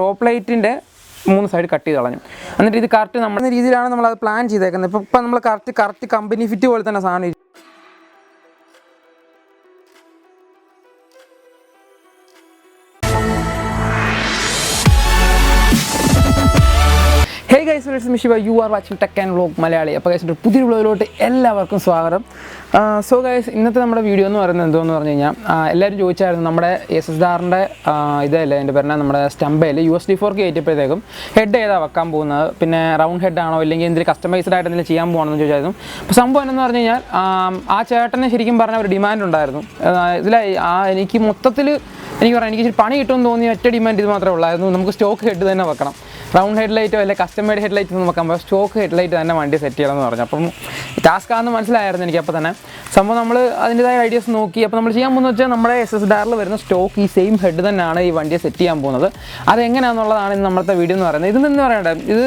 Top ലൈറ്റിൻ്റെ 3 side cut ചെയ്ത് കളഞ്ഞു. എന്നിട്ട് ഇത് കറക്റ്റ് നമ്മുടെ രീതിയിലാണ് നമ്മളത് പ്ലാൻ ചെയ്തേക്കുന്നത്. ഇപ്പം നമ്മൾ കറക്റ്റ് കമ്പനി ഫിറ്റ് പോലെ തന്നെ സാധനം. Hey guys, it's Mishiba. You are watching tech and vlog Malayali. അപ്പോൾ ഗൈസ്, പുതിയ വ്ലോഗിലോട്ട് എല്ലാവർക്കും സ്വാഗതം. സോ ഗൈസ്, ഇന്നത്തെ നമ്മുടെ വീഡിയോ എന്ന് പറയുന്നത് എന്തോന്ന് പറഞ്ഞു കഴിഞ്ഞാൽ, എല്ലാവരും ചോദിച്ചായിരുന്നു നമ്മുടെ SSDRൻ്റെ ഇതല്ലേ എൻ്റെ പറഞ്ഞാൽ നമ്മുടെ സ്റ്റംബയിൽ USB 4 കയറ്റിയപ്പോഴത്തേക്കും ഹെഡ് ഏതാ വെക്കാൻ പോകുന്നത്, പിന്നെ റൗണ്ട് ഹെഡ് ആണോ ഇല്ലെങ്കിൽ എന്തെങ്കിലും കസ്റ്റമൈസ്ഡ് ആയിട്ട് എന്തെങ്കിലും ചെയ്യാൻ പോകണമെന്ന് ചോദിച്ചായിരുന്നു. അപ്പോൾ സംഭവം എന്ന് പറഞ്ഞു കഴിഞ്ഞാൽ, ആ ചേട്ടന് ശരിക്കും പറഞ്ഞാൽ ഒരു ഡിമാൻഡ് ഉണ്ടായിരുന്നു. എനിക്ക് മൊത്തത്തിൽ എനിക്ക് പറയാം, എനിക്ക് പണി കിട്ടുമെന്ന് തോന്നിയ ഒറ്റ ഡിമാൻഡ് ഇത് മാത്രമേ ഉള്ളായിരുന്നു. നമുക്ക് സ്റ്റോക്ക് ഹെഡ് തന്നെ വെക്കണം. റൗണ്ട് ഹെഡ് ലൈറ്റോ അല്ലെങ്കിൽ കസ്റ്റമൈഡ് ഹെഡ് ലൈറ്റ് ഒന്നും വെക്കാൻ പറ്റും, സ്റ്റോക്ക് ഹെഡ് ലൈറ്റ് തന്നെ വണ്ടി സെറ്റ് ചെയ്യണമെന്ന് പറഞ്ഞു. അപ്പം ടാസ്ക് ആണെന്ന് മനസ്സിലായിരുന്നു എനിക്ക്. അപ്പോൾ തന്നെ സംഭവം നമ്മൾ അതിൻ്റെതായ ഐഡിയാസ് നോക്കി. അപ്പോൾ നമ്മൾ ചെയ്യാൻ പോകുന്നത് വെച്ചാൽ, നമ്മുടെ SSDRൽ വരുന്ന സ്റ്റോക്ക് ഈ സെയിം ഹെഡ് തന്നെയാണ് ഈ വണ്ടിയെ സെറ്റ് ചെയ്യാൻ പോകുന്നത്. അതെങ്ങനെയാണെന്നുള്ളതാണ് ഇന്ന് നമ്മളത്തെ വീഡിയോ എന്ന് പറയുന്നത്. ഇതെന്ന് പറയേണ്ടത്, ഇത്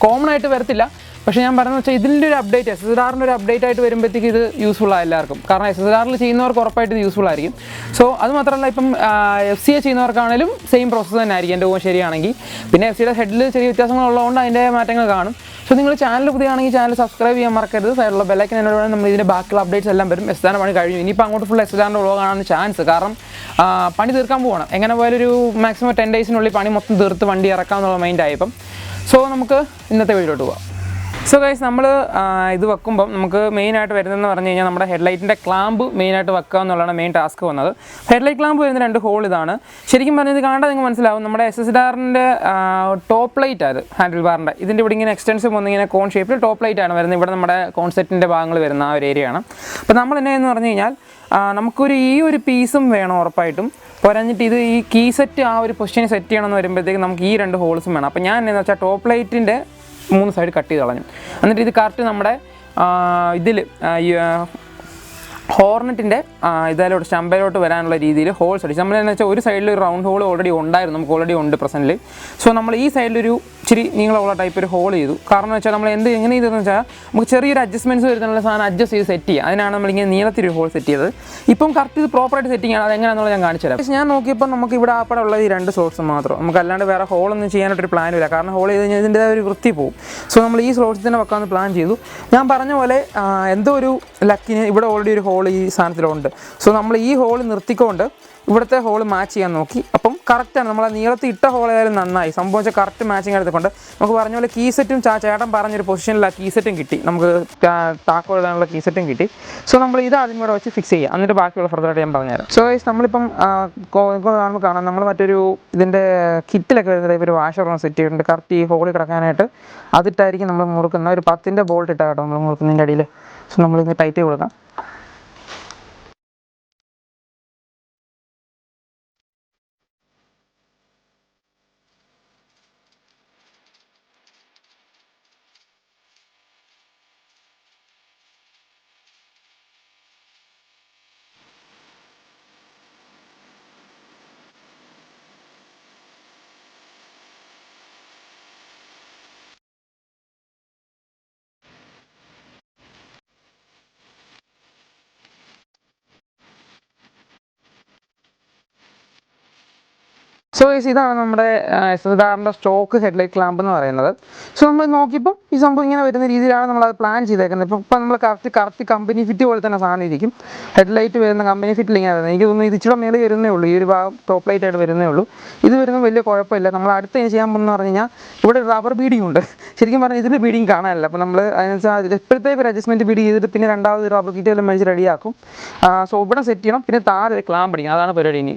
കോമൺ ആയിട്ട് വരത്തില്ല. പക്ഷേ ഞാൻ പറയുന്നത് വെച്ചാൽ, ഇതിൻ്റെ ഒരു അപ്ഡേറ്റ്, SSDRൻ്റെ ഒരു അപ്ഡേറ്റ് ആയിട്ട് വരുമ്പോഴത്തേക്ക് ഇത് യൂസ്ഫുൾ ആണ് എല്ലാവർക്കും. കാരണം SSDRൽ ചെയ്യുന്നവർക്ക് ഉറപ്പായിട്ട് ഇത് യൂസ്ഫുൾ ആയിരിക്കും. സോ അത് മാത്രമല്ല, ഇപ്പം FCA ചെയ്യുന്നവർക്കാണെങ്കിലും സെയിം പ്രോസസ്സ് തന്നെ ആയിരിക്കും എൻ്റെ ഊഹം ശരിയാണെങ്കിൽ. പിന്നെ FCയുടെ ഹെഡിൽ ചെറിയ വ്യത്യാസങ്ങളുള്ളതുകൊണ്ട് അതിൻ്റെ മാറ്റങ്ങൾ കാണും. സോ നിങ്ങൾ ചാനൽ പുതിയാണെങ്കിൽ ചാനൽ സബ്സ്ക്രൈബ് ചെയ്യാൻ മറക്കരുത്. സൈഡിലുള്ള ബെല്ലൈക്കൻ എന്നോട് വേണം. നമ്മൾ ഇതിൻ്റെ ബാക്കിയുള്ള അപ്ഡേറ്റ്സ് എല്ലാം വരും. SSDRൻ്റെ പണി കഴിഞ്ഞു. ഇനിയിപ്പോൾ അങ്ങോട്ട് ഫുൾ SSDRൻ്റെ വ്ലോഗ് കാണാൻ ചാൻസ്. കാരണം പണി തീർക്കാൻ പോകണം. എങ്ങനെ പോയാലും ഒരു മാക്സിമം 10 ഡേയ്സിനുള്ളിൽ പണി മൊത്തം തീർത്ത് വണ്ടി ഇറക്കാമെന്നുള്ള മൈൻഡായപ്പം. സോ നമുക്ക് ഇന്നത്തെ വീഡിയോട്ട് പോകാം. സോ ഗൈസ്, നമ്മൾ ഇത് വെക്കുമ്പം നമുക്ക് മെയിനായിട്ട് വരുന്നതെന്ന് പറഞ്ഞു കഴിഞ്ഞാൽ, നമ്മുടെ ഹെഡ്ലൈറ്റിൻ്റെ ക്ലാമ്പ് മെയിനായിട്ട് വെക്കുക എന്നുള്ളതാണ് മെയിൻ ടാസ്ക് വന്നത്. ഹെഡ്ലൈറ്റ് ക്ലാമ്പ് വരുന്ന 2 ഹോൾ ഇതാണ്. ശരിക്കും പറഞ്ഞത് കാണാൻ നിങ്ങൾക്ക് മനസ്സിലാവും, നമ്മുടെ SSDRൻ്റെ ടോപ്പ് ലൈറ്റ് അത് ഹാൻഡിൽ ബാറിൻ്റെ ഇതിൻ്റെ ഇവിടെ ഇങ്ങനെ എക്സ്റ്റൻഷൻ വന്നിങ്ങനെ കോൺ ഷേപ്പിൽ ടോപ്പ് ലൈറ്റാണ് വരുന്നത്. ഇവിടെ നമ്മുടെ കോൺസെപ്റ്റിൻ്റെ ഭാഗങ്ങൾ വരുന്ന ആ ഒരു ഏരിയയാണ്. അപ്പോൾ നമ്മൾ എന്നാന്ന് പറഞ്ഞു കഴിഞ്ഞാൽ, നമുക്കൊരു ഈ ഒരു പീസും വേണം ഉറപ്പായിട്ടും. പോരാഞ്ഞിട്ട് ഇത് ഈ കീ സെറ്റ് ആ ഒരു പൊസിഷനിൽ സെറ്റ് ചെയ്യണമെന്ന് വരുമ്പോഴത്തേക്ക് നമുക്ക് ഈ 2 ഹോൾസും വേണം. അപ്പോൾ ഞാൻ എന്താണെന്ന് വെച്ചാൽ, ടോപ്പ് ലൈറ്റിൻ്റെ 3 സൈഡ് കട്ട് ചെയ്ത് കളഞ്ഞു. എന്നിട്ട് ഇത് കറക്റ്റ് നമ്മുടെ ഇതിൽ ഹോർനെറ്റിൻ്റെ ഇതിലോട്ട് സ്റ്റംബയിലോട്ട് വരാനുള്ള രീതിയിൽ ഹോൾസ് അടിച്ചു. നമ്മളെന്ന് വെച്ചാൽ, ഒരു സൈഡിൽ ഒരു റൗണ്ട് ഹോൾ ഓൾറെഡി ഉണ്ടായിരുന്നു, നമുക്ക് ഓൾറെഡി ഉണ്ട് പ്രസൻറ്റിൽ. സോ നമ്മൾ ഈ സൈഡിലൊരു ഇച്ചിരി നീളമുള്ള ടൈപ്പ് ഒരു ഹോൾ ചെയ്തു. കാരണം എന്ന് വെച്ചാൽ, നമ്മൾ എങ്ങനെ ചെയ്തതെന്ന് വെച്ചാൽ, നമുക്ക് ചെറിയൊരു അഡ്ജസ്റ്റ്മെൻറ്റ്സ് വരുന്നുള്ള സാധനം അഡ്ജസ്റ്റ് ചെയ്ത് സെറ്റ് ചെയ്യുക. അതിനാണ് നമ്മളിങ്ങനെ നീളത്തിലൊരു ഹോൾ സെറ്റ് ചെയ്തത്. ഇപ്പം കറക്റ്റ് ഇത് പ്രോപ്പറായിട്ട് സെറ്റിംഗ് ആണ്. അതെങ്ങനെയാണെന്നുള്ളത് ഞാൻ കാണിച്ചു തരാം. പക്ഷേ ഞാൻ നോക്കിയപ്പോൾ നമുക്ക് ഇവിടെ ആപ്പടെ ഉള്ളത് ഈ 2 സ്ലോട്ട്സ് മാത്രം. നമുക്ക് അല്ലാണ്ട് വേറെ ഹോളൊന്നും ചെയ്യാനായിട്ടൊരു പ്ലാനില്ല. കാരണം ഹോൾ ചെയ്ത് കഴിഞ്ഞാൽ ഇതിൻ്റെതായ ഒരു വൃത്തി പോകും. സോ നമ്മൾ ഈ സ്ലോട്ട്സ് തന്നെ വെക്കാമെന്ന് പ്ലാൻ ചെയ്തു. ഞാൻ പറഞ്ഞ പോലെ എന്തോ ഒരു ലക്കിന് ഇവിടെ ഓൾറെഡി ഒരു ഹോൾ ഈ സാധനത്തിലുണ്ട്. സോ നമ്മൾ ഈ ഹോൾ നിർത്തിക്കൊണ്ട് ഇവിടുത്തെ ഹോൾ മാച്ച് ചെയ്യാൻ നോക്കി. അപ്പം കറക്റ്റാണ്. നമ്മൾ നീളത്തിൽ ഇട്ട ഹോളായാലും നന്നായി. സംഭവിച്ച കറക്റ്റ് മാച്ചിങ് എടുത്തുകൊണ്ട് നമുക്ക് പറഞ്ഞ പോലെ കീ സെറ്റും ചേട്ടൻ പറഞ്ഞൊരു പൊസിഷനിൽ ആ കീ സെറ്റും കിട്ടി. നമുക്ക് താക്കോൽ ഇടാനുള്ള കീ സെറ്റും കിട്ടി. സോ നമ്മൾ ഇത് ആദ്യം കൂടെ വെച്ച് ഫിക്സ് ചെയ്യുക. എന്നിട്ട് ബാക്കിയുള്ള ഫർദറായിട്ട് ഞാൻ പറഞ്ഞുതരാം. സോ ഗൈസ്, നമ്മളിപ്പം കാണുമ്പോൾ കാണാം, നമ്മൾ മറ്റൊരു ഇതിൻ്റെ കിറ്റിലൊക്കെ വരുന്ന ടൈപ്പ് ഒരു വാഷർ സെറ്റ് ചെയ്തിട്ടുണ്ട്. കറക്റ്റ് ഈ ഹോളിൽ കിടക്കാനായിട്ട് അതിട്ടായിരിക്കും നമ്മൾ മുറുക്കുന്ന. ഒരു 10ൻ്റെ ബോൾട്ട് ഇട്ടാൽ കേട്ടോ നമ്മൾ മുറുക്കുന്നതിൻ്റെ അടിയിൽ. സോ നമ്മളിന്ന് ടൈറ്റ് കൊടുക്കാം. സോ ഗൈസ്, ഇതാണ് നമ്മുടെ SSDRൻ്റെ സ്റ്റോക്ക് ഹെഡ്ലൈറ്റ് ക്ലാമ്പ് എന്ന് പറയുന്നത്. സോ നമ്മൾ നോക്കിയപ്പോൾ ഈ സംഭവം ഇങ്ങനെ വരുന്ന രീതിയിലാണ് നമ്മളത് പ്ലാൻ ചെയ്തേക്കുന്നത്. ഇപ്പം നമ്മൾ കറക്റ്റ് കമ്പനി ഫിറ്റ് പോലെ തന്നെ സാധനം ഇരിക്കും. ഹെഡ്ലൈറ്റ് വരുന്ന കമ്പനി ഫിറ്റിൽ ഇങ്ങനെ വരുന്നത്. എനിക്ക് തോന്നുന്നു ഇത് ഇച്ചിരി മേളിൽ വരുന്നേ ഉള്ളൂ. ഈ ഒരു ഭാഗം ടോപ്പ് ലൈറ്റ് ആയിട്ട് വരുന്നേ ഉള്ളൂ. ഇത് വരുന്നത് വലിയ കുഴപ്പമില്ല. നമ്മൾ അടുത്ത് ചെയ്യാൻ പോകുന്നത് പറഞ്ഞു കഴിഞ്ഞാൽ, ഇവിടെ റബ്ബർ ബീഡിങ് ഉണ്ട്. ശരിക്കും പറഞ്ഞാൽ ഇതിൻ്റെ ബീഡിങ് കാണാനില്ല. അപ്പോൾ നമ്മൾ അതിനനുസരിച്ച് എപ്പോഴത്തേക്ക് ഒരു അഡ്ജസ്റ്റ്മെൻറ്റ് ബീഡ് ചെയ്തിട്ട് പിന്നെ രണ്ടാമത് റബ്ബർ കിറ്റ് എല്ലാം മേടിച്ച് റെഡിയാക്കും. സോ ഇവിടെ സെറ്റ് ചെയ്യണം. പിന്നെ താഴെ ഒരു ക്ലാമ്പ് അടിക്കണം. അതാണ് പരിപാടി. ഇനി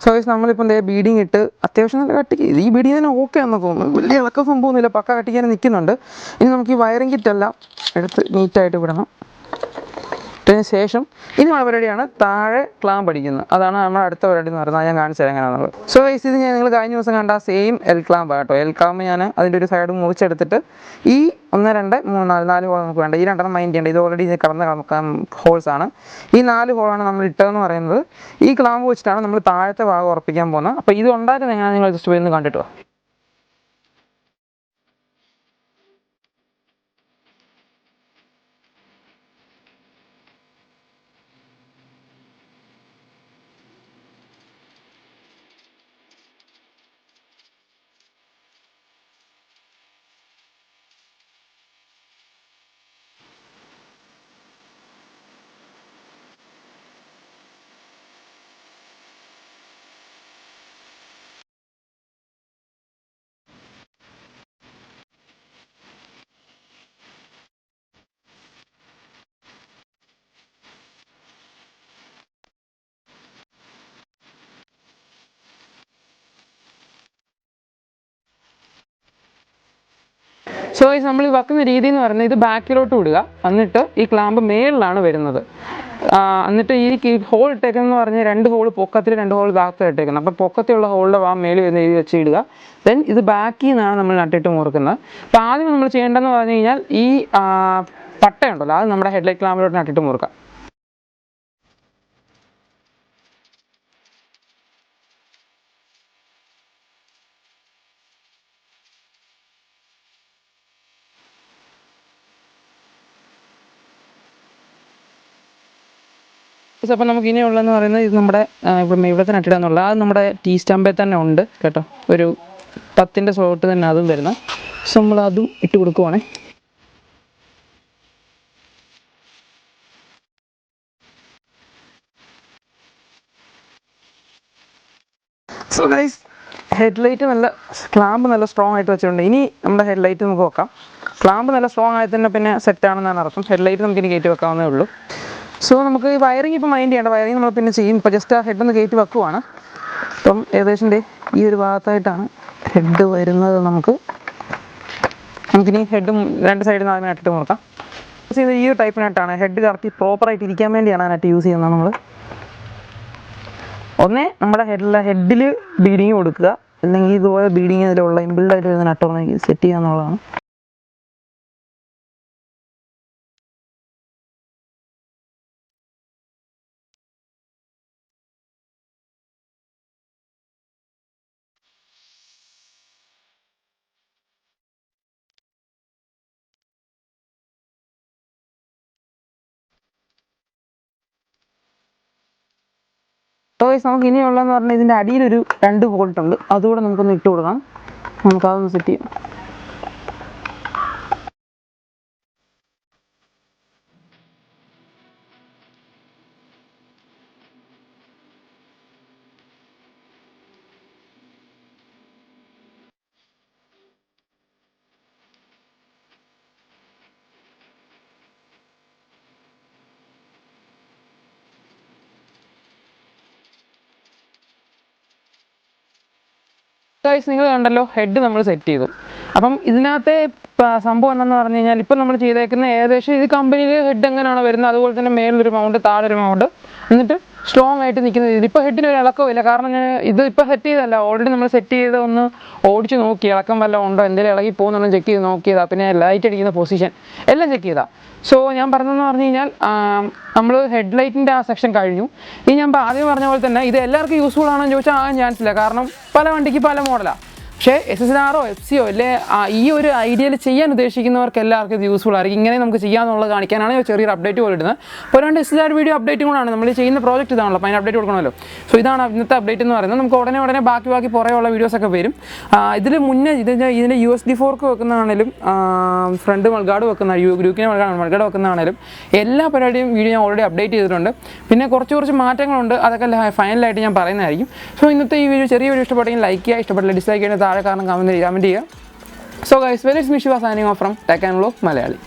സോ ഗൈസ്, നമ്മളിപ്പോൾ ബീഡിങ് ഇട്ട് അത്യാവശ്യം നല്ല കട്ടിക്ക് ഈ ബീഡിങ് തന്നെ ഓക്കെ ആണെന്ന് തോന്നുന്നു. വലിയ ഇളക്കം സംഭവമൊന്നുമില്ല. പക്ക കട്ടിക്കാൻ നിൽക്കുന്നുണ്ട്. ഇനി നമുക്ക് ഈ വയറിംഗ് കിറ്റെല്ലാം എടുത്ത് നീറ്റായിട്ട് വിടണം. ഇട്ടതിന് ശേഷം ഇനി നമ്മുടെ പരിപാടിയാണ് താഴെ ക്ലാമ്പ് അടിക്കുന്നത്. അതാണ് നമ്മുടെ അടുത്ത പരിപാടി എന്ന് പറയുന്നത്. ഞാൻ കാണിച്ചു തരാം എങ്ങനെയാണെന്നുള്ളത്. സോ ഗൈസ്, ഇത് നിങ്ങൾ കഴിഞ്ഞ ദിവസം കണ്ട സെയിം എൽ ക്ലാമ്പ് കേട്ടോ. എൽ ക്ലാമ്പ് ഞാൻ അതിൻ്റെ ഒരു സൈഡ് മുറിച്ചെടുത്തിട്ട് ഈ 1 2 3 4 ഹോൾ നമുക്ക് വേണ്ട. ഈ 2 മൈൻഡ് ചെയ്യേണ്ട. ഇത് ഓൾറെഡി കടന്ന ഹോൾസ് ആണ്. ഈ 4 ഹോളാണ് നമ്മൾ ഇട്ടതെന്ന് പറയുന്നത്. ഈ ക്ലാമ്പ് വെച്ചിട്ടാണ് നമ്മൾ താഴത്തെ ഭാഗം ഉറപ്പിക്കാൻ പോകുന്നത്. അപ്പോൾ ഇത് ഉണ്ടായിരുന്നത് എങ്ങനെയാണ് നിങ്ങൾ ജസ്റ്റ് പോയി ഒന്ന് കണ്ടിട്ടോ. സോ ഗൈസ്, നമ്മൾ വെക്കുന്ന രീതി എന്ന് പറയുന്നത് ഇത് ബാക്കിലോട്ട് വിടുക, എന്നിട്ട് ഈ ക്ലാമ്പ് മേളിലാണ് വരുന്നത്. എന്നിട്ട് ഈ ഹോൾ ഇട്ടേക്കെന്ന് പറഞ്ഞാൽ 2 ഹോൾ പൊക്കത്തിൽ 2 ഹോൾ താഴത്ത് ഇട്ടേക്കുന്നത്. അപ്പോൾ പൊക്കത്തിലുള്ള ഹോളിൻ്റെ മേളിൽ വരുന്ന രീതി വെച്ച് ഇടുക. ദെൻ ഇത് ബാക്കിൽ നിന്നാണ് നമ്മൾ നട്ടിട്ട് മുറുക്കുന്നത്. അപ്പോൾ ആദ്യം നമ്മൾ ചെയ്യേണ്ടതെന്ന് പറഞ്ഞു കഴിഞ്ഞാൽ ഈ പട്ടയുണ്ടല്ലോ, അത് നമ്മുടെ ഹെഡ്ലൈറ്റ് ക്ലാമ്പിലോട്ട് നട്ടിട്ട് മുറുക്കുക. അപ്പോൾ നമുക്ക് ഇനിയുള്ളതെന്ന് പറയുന്നത് ഇത് നമ്മുടെ ഇവിടുത്തെ നട്ടിടുക എന്നുള്ളത്. അത് നമ്മുടെ ടീ സ്റ്റാമ്പിൽ തന്നെ ഉണ്ട് കേട്ടോ. ഒരു 10ൻ്റെ സ്ലോട്ട് തന്നെ അതും വരുന്നത്. സോ നമ്മൾ അതും ഇട്ട് കൊടുക്കുവാണേ. സോ ഗൈസ്, ഹെഡ്ലൈറ്റ് ക്ലാമ്പ് നല്ല സ്ട്രോങ് ആയിട്ട് വെച്ചിട്ടുണ്ട്. ഇനി നമ്മുടെ ഹെഡ്ലൈറ്റ് നമുക്ക് വെക്കാം. ക്ലാമ്പ് നല്ല സ്ട്രോങ് ആയി തന്നെ പിന്നെ സെറ്റാണെന്നാണ് അർത്ഥം. ഹെഡ്ലൈറ്റ് നമുക്ക് ഇനി കയറ്റി വെക്കാവുന്നേ ഉള്ളൂ. സോ നമുക്ക് ഈ വയറിങ് ഇപ്പോൾ മൈൻഡ് ചെയ്യേണ്ട. വയറിങ് നമ്മൾ പിന്നെ ചെയ്യും. ഇപ്പോൾ ജസ്റ്റ് ആ ഹെഡ് ഒന്ന് കയറ്റി വെക്കുവാണ്. അപ്പം ഏകദേശം ഈ ഒരു ഭാഗത്തായിട്ടാണ് ഹെഡ് വരുന്നത്. നമുക്കിനി ഹെഡും 2 സൈഡിൽ നിന്ന് ആദ്യം നട്ടിട്ട് നോക്കാം. യൂസ് ചെയ്യുന്നത് ഈ ഒരു ടൈപ്പ് നട്ടാണ്. ഹെഡ് കറക്റ്റ് പ്രോപ്പറായിട്ട് ഇരിക്കാൻ വേണ്ടിയാണ് ആ നട്ട് യൂസ് ചെയ്യുന്നത്. നമ്മൾ നമ്മുടെ ഹെഡിൽ ബീഡിങ് കൊടുക്കുക, അല്ലെങ്കിൽ ഇതുപോലെ ബീഡിങ് അതിലുള്ള ഇൻബിൽഡായിട്ട് വരുന്ന നട്ടൊന്ന് സെറ്റ് ചെയ്യുക എന്നുള്ളതാണ്. നമുക്ക് ഇനിയുള്ളതെന്ന് പറഞ്ഞാൽ ഇതിൻ്റെ അടിയിലൊരു 2 ബോൾട്ട് ഉണ്ട്. അതുകൂടെ നമുക്കൊന്ന് ഇട്ട് കൊടുക്കാം. നമുക്കതൊന്ന് സെറ്റ് ചെയ്യാം. ഗൈസ്, നിങ്ങൾ കണ്ടല്ലോ, ഹെഡ് നമ്മൾ സെറ്റ് ചെയ്തു. അപ്പം ഇതിനകത്തെ സംഭവം എന്താണെന്ന് പറഞ്ഞു കഴിഞ്ഞാൽ, ഇപ്പം നമ്മൾ ചെയ്തേക്കുന്ന ഏകദേശം ഇത് കമ്പനിയിൽ ഹെഡ് എങ്ങനെയാണോ വരുന്നത് അതുപോലെ തന്നെ മേലൊരു മൗണ്ട് താഴൊരു മൗണ്ട്, എന്നിട്ട് സ്ട്രോങ് ആയിട്ട് നിൽക്കുന്ന രീതിയിൽ. ഇപ്പോൾ ഹെഡിന് ഒരു ഇളക്കമില്ല. കാരണം ഞാൻ ഇത് ഇപ്പോൾ സെറ്റ് ചെയ്തല്ല, ഓൾറെഡി നമ്മൾ സെറ്റ് ചെയ്ത് ഒന്ന് ഓടിച്ച് നോക്കി, ഇളക്കം വല്ലതും ഉണ്ടോ, എന്തെങ്കിലും ഇളകി പോകുന്നുണ്ടോ ചെക്ക് ചെയ്ത് നോക്കിയതാണ്. പിന്നെ ലൈറ്റ് അടിക്കുന്ന പൊസിഷൻ എല്ലാം ചെക്ക് ചെയ്താണ്. സോ ഞാൻ പറഞ്ഞതെന്ന് പറഞ്ഞു കഴിഞ്ഞാൽ, നമ്മൾ ഹെഡ്ലൈറ്റിൻ്റെ ആ സെക്ഷൻ കഴിഞ്ഞു. ഇനി ഞാൻ ആദ്യം പറഞ്ഞ പോലെ തന്നെ ഇത് എല്ലാവർക്കും യൂസ്ഫുൾ ആണെന്ന് ചോദിച്ചാൽ ആകാൻ ചാൻസ് ഇല്ല. കാരണം പല വണ്ടിക്ക് പല മോഡലാണ്. പക്ഷേ SSR FCO അല്ലേ ഈ ഒരു ഐഡിയയിൽ ചെയ്യാൻ ഉദ്ദേശിക്കുന്നവർക്ക് എല്ലാവർക്കും ഇത് യൂസ്ഫുൾ ആയിരിക്കും. ഇങ്ങനെ നമുക്ക് ചെയ്യാമെന്നുള്ളത് കാണിക്കാനാണ് ചെറിയൊരു അപ്ഡേറ്റ് പോലെ ഇടുന്നത്. അപ്പോൾ 2 SSR വീഡിയോ അപ്ഡേറ്റും കൂടാണ്. നമ്മൾ ചെയ്യുന്ന പ്രോജക്റ്റ് ഇതാണല്ലോ, അപ്പോൾ അതിന് അപ്ഡേറ്റ് കൊടുക്കണമല്ലോ. സോ ഇതാണ് ഇന്നത്തെ അപ്ഡേറ്റ് എന്ന് പറയുന്നത്. നമുക്ക് ഉടനെ ബാക്കി പുറകെയുള്ള വീഡിയോസൊക്കെ വരും. ഇതിൽ മുന്നേ ഇതിൻ്റെ USB ഫോർക്ക് വെക്കുന്നതാണേലും ഫ്രണ്ട് മൾഗാർഡ് വെക്കുന്ന ഗ്രൂക്കിനെ മൾഗാർഡ് വെക്കുന്നതാണേലും എല്ലാ പരിപാടിയും വീഡിയോ ഞാൻ ഓൾറെഡി അപ്ഡേറ്റ് ചെയ്തിട്ടുണ്ട്. പിന്നെ കുറച്ച് മാറ്റങ്ങളുണ്ട്, അതൊക്കെ ഫൈനലായിട്ട് ഞാൻ പറയുന്നതായിരിക്കും. സോ ഇന്നത്തെ ഈ ചെറിയ വീഡിയോ ഇഷ്ടപ്പെട്ടെങ്കിൽ ലൈക്ക് ചെയ്യുക, ഇഷ്ടപ്പെട്ടില്ല ഡിസ്ലൈക്ക് ചെയ്യുന്ന താഴെ കാരണം കമൻറ്റ് ചെയ്യുക. സോ ഗൈസ്, വെരി സ്മിഷ് was signing off from tech and vlog Malayali.